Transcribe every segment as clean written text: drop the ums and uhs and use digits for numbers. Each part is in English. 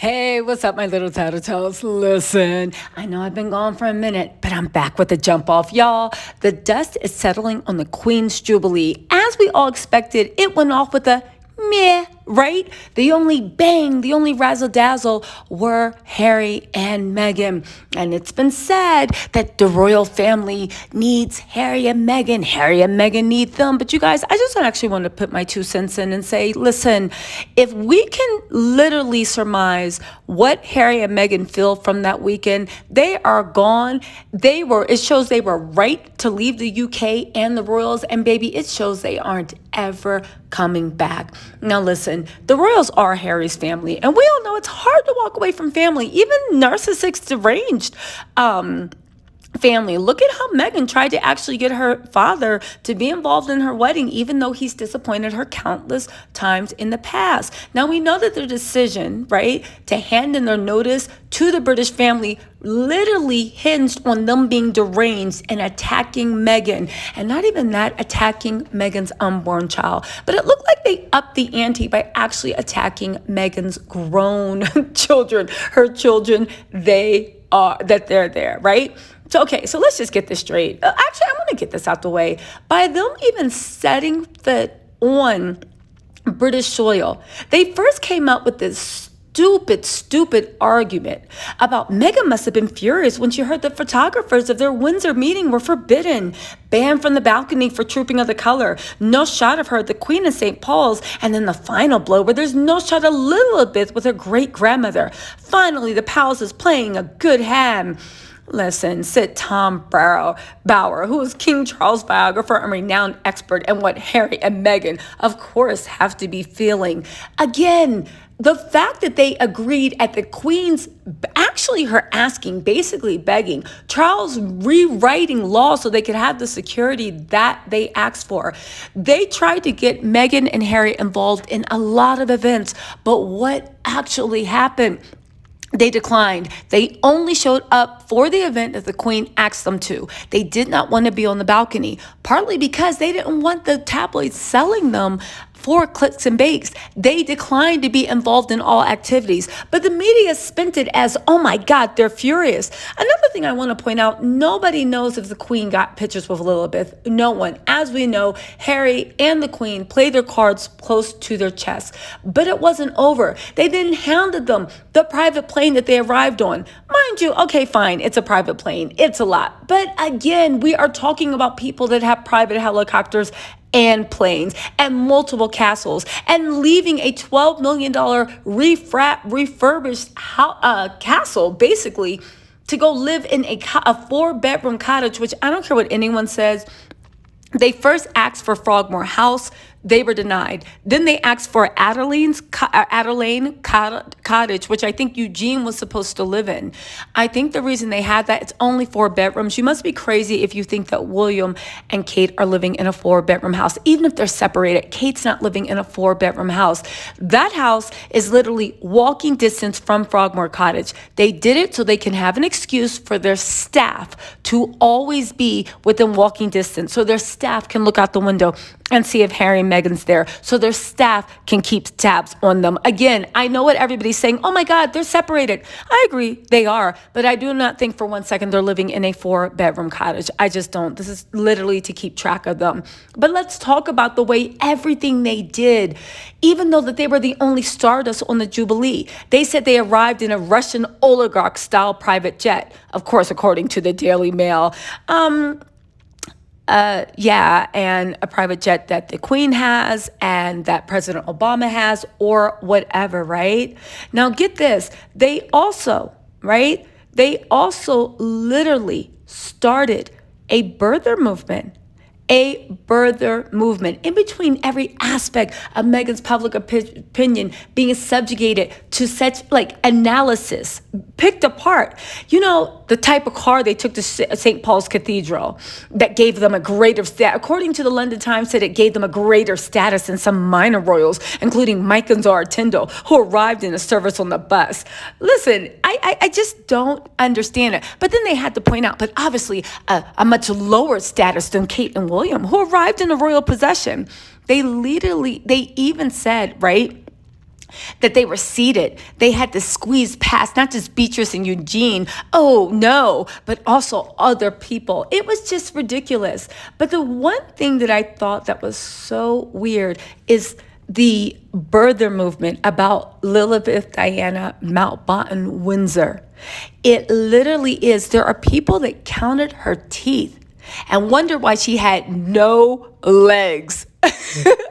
Hey, what's up, my little Tattle Tells? Listen, I know I've been gone for a minute, but I'm back with the jump off, y'all. The dust is settling on the Queen's Jubilee. As we all expected, it went off with a meh, right? The only bang, the only razzle dazzle were Harry and Meghan. And it's been said that the royal family needs Harry and Meghan. Harry and Meghan need them. But you guys, I just actually want to put my 2 cents in and say, listen, if we can literally surmise what Harry and Meghan feel from that weekend, they are gone. It shows they were right to leave the UK and the royals. And baby, it shows they aren't ever coming back. Now listen, the royals are Harry's family, and we all know it's hard to walk away from family, even narcissistic, deranged family. Look at how Meghan tried to actually get her father to be involved in her wedding, even though he's disappointed her countless times in the past. Now we know that their decision, right, to hand in their notice to the British family literally hinged on them being deranged and attacking Meghan. And not even that, attacking Meghan's unborn child. But it looked like they upped the ante by actually attacking Meghan's grown children, her children, they're there, right? So, okay, so let's just get this straight. Actually, I'm going to get this out the way. By them even setting foot on British soil, they first came up with this stupid argument about Meghan must have been furious when she heard that photographers of their Windsor meeting were forbidden, banned from the balcony for Trooping of the Colour, no shot of her at the Queen of St. Paul's, and then the final blow where there's no shot of Lilibet with her great-grandmother. Finally, the palace is playing a good hand. Listen, said Tom Bauer, who is King Charles' biographer and renowned expert in what Harry and Meghan, of course, have to be feeling. Again, the fact that they agreed at the Queen's, actually her asking, basically begging, Charles rewriting law so they could have the security that they asked for. They tried to get Meghan and Harry involved in a lot of events, but what actually happened? They declined. They only showed up for the event that the Queen asked them to. They did not want to be on the balcony, partly because they didn't want the tabloids selling them for clicks and bakes. They declined to be involved in all activities, but the media spent it as, oh my God, they're furious. Another thing I want to point out, nobody knows if the Queen got pictures with Lilibet. No one. As we know, Harry and the Queen play their cards close to their chest, but it wasn't over. They then handed them the private plane that they arrived on. Mind you, okay, fine, it's a private plane. It's a lot. But again, we are talking about people that have private helicopters and planes and multiple castles, and leaving a $12 million refurbished castle, basically, to go live in a 4-bedroom cottage, which I don't care what anyone says. They first asked for Frogmore House. They were denied. Then they asked for Adelaine Cottage, which I think Eugene was supposed to live in. I think the reason they had that, it's only 4 bedrooms. You must be crazy if you think that William and Kate are living in a 4-bedroom house. Even if they're separated, Kate's not living in a 4-bedroom house. That house is literally walking distance from Frogmore Cottage. They did it so they can have an excuse for their staff to always be within walking distance, so their staff can look out the window and see if Harry and Meghan's there, so their staff can keep tabs on them. Again, I know what everybody's saying. Oh my God, they're separated. I agree, they are, but I do not think for 1 second they're living in a 4-bedroom cottage. I just don't. This is literally to keep track of them. But let's talk about the way everything they did, even though that they were the only stardust on the Jubilee. They said they arrived in a Russian oligarch-style private jet, of course, according to the Daily Mail. And a private jet that the Queen has and that President Obama has, or whatever, right? Now get this, they also literally started a birther movement in between every aspect of Meghan's public opinion being subjugated to such analysis, picked apart. You know, the type of car they took to St. Paul's Cathedral that gave them a greater status. According to the London Times, said it gave them a greater status than some minor royals, including Mike and Zara Tyndall, who arrived in a service on the bus. Listen, I just don't understand it. But then they had to point out, but obviously a much lower status than Kate and William, who arrived in a royal possession. They even said, right, that they were seated. They had to squeeze past not just Beatrice and Eugene, oh no, but also other people. It was just ridiculous. But the one thing that I thought that was so weird is the birther movement about Lilibet Diana Mountbatten Windsor. It literally is. There are people that counted her teeth and wonder why she had no legs.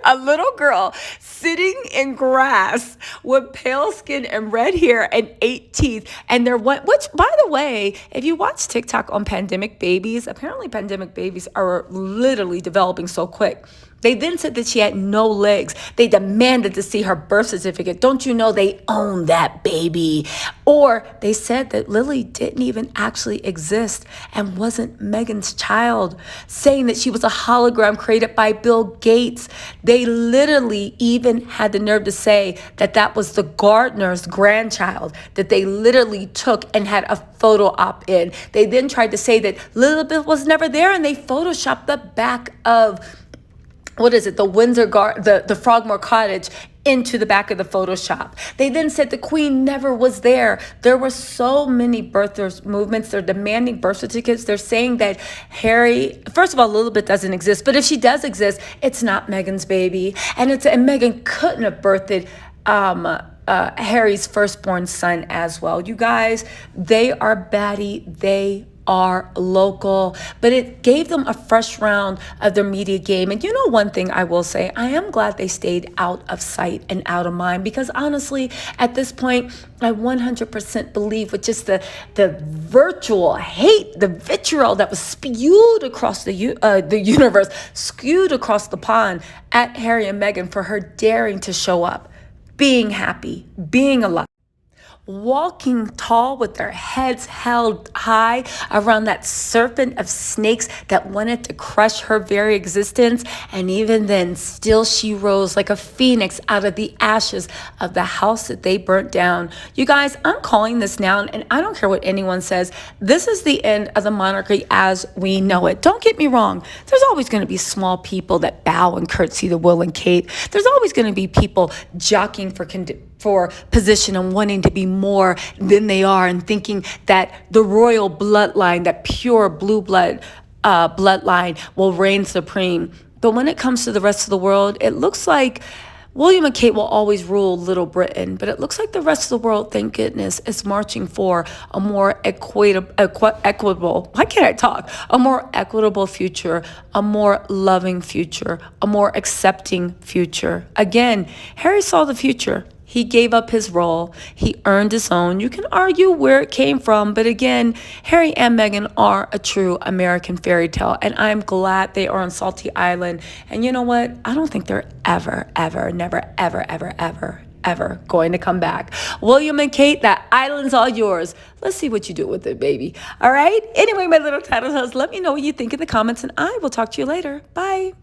A little girl sitting in grass with pale skin and red hair and 8 teeth. And they're which, by the way, if you watch TikTok on pandemic babies, apparently pandemic babies are literally developing so quick. They then said that she had no legs. They demanded to see her birth certificate. Don't you know they own that baby? Or they said that Lily didn't even actually exist and wasn't Meghan's child, saying that she was a hologram created by Bill Gates. They literally even had the nerve to say that that was the gardener's grandchild that they literally took and had a photo op in. They then tried to say that Lilibet was never there, and they photoshopped the back of the Windsor the Frogmore Cottage into the back of the Photoshop. They then said the Queen never was there. There were so many birthers movements. They're demanding birth certificates. They're saying that Harry, first of all, Lilibet doesn't exist, but if she does exist, it's not Meghan's baby. And Meghan couldn't have birthed Harry's firstborn son as well. You guys, they are batty. They are local, but it gave them a fresh round of their media game. And you know, one thing I will say, I am glad they stayed out of sight and out of mind, because honestly, at this point, I 100% believe with just the virtual hate, the vitriol that was spewed across the universe, spewed across the pond at Harry and Meghan for her daring to show up, being happy, being alive, walking tall with their heads held high around that serpent of snakes that wanted to crush her very existence. And even then, still she rose like a phoenix out of the ashes of the house that they burnt down. You guys, I'm calling this now, and I don't care what anyone says. This is the end of the monarchy as we know it. Don't get me wrong. There's always going to be small people that bow and curtsy to Will and Kate. There's always going to be people jockeying for position and wanting to be more than they are, and thinking that the royal bloodline, that pure blue bloodline will reign supreme. But when it comes to the rest of the world, it looks like William and Kate will always rule Little Britain, but it looks like the rest of the world, thank goodness, is marching for a more equitable, why can't I talk? A more equitable future, a more loving future, a more accepting future. Again, Harry saw the future. He gave up his role. He earned his own. You can argue where it came from, but again, Harry and Meghan are a true American fairy tale, and I'm glad they are on Salty Island. And you know what? I don't think they're ever going to come back. William and Kate, that island's all yours. Let's see what you do with it, baby. All right? Anyway, my little Tattle Tells, let me know what you think in the comments, and I will talk to you later. Bye.